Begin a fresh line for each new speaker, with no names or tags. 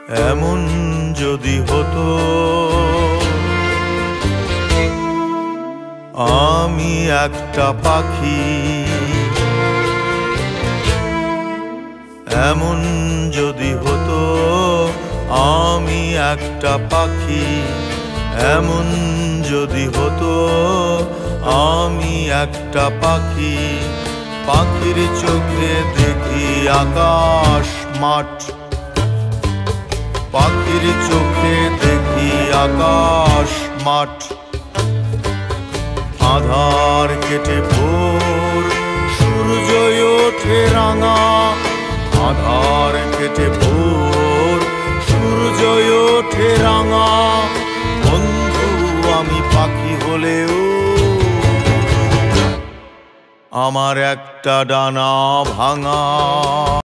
এমন যদি হতো আমি একটা পাখি, এমন যদি হতো আমি একটা পাখি, এমন যদি হতো আমি একটা পাখি। পাখির চোখে দেখি আকাশ মাঠ, পাখির চোখে দেখি আকাশ মাঠ। আধার কেটে ভোর সূর্য ওঠে রাঙা, আধার কেটে ভোর সূর্য ওঠে রাঙা। বন্ধু আমি পাখি হলেও আমার একটা ডানা ভাঙা।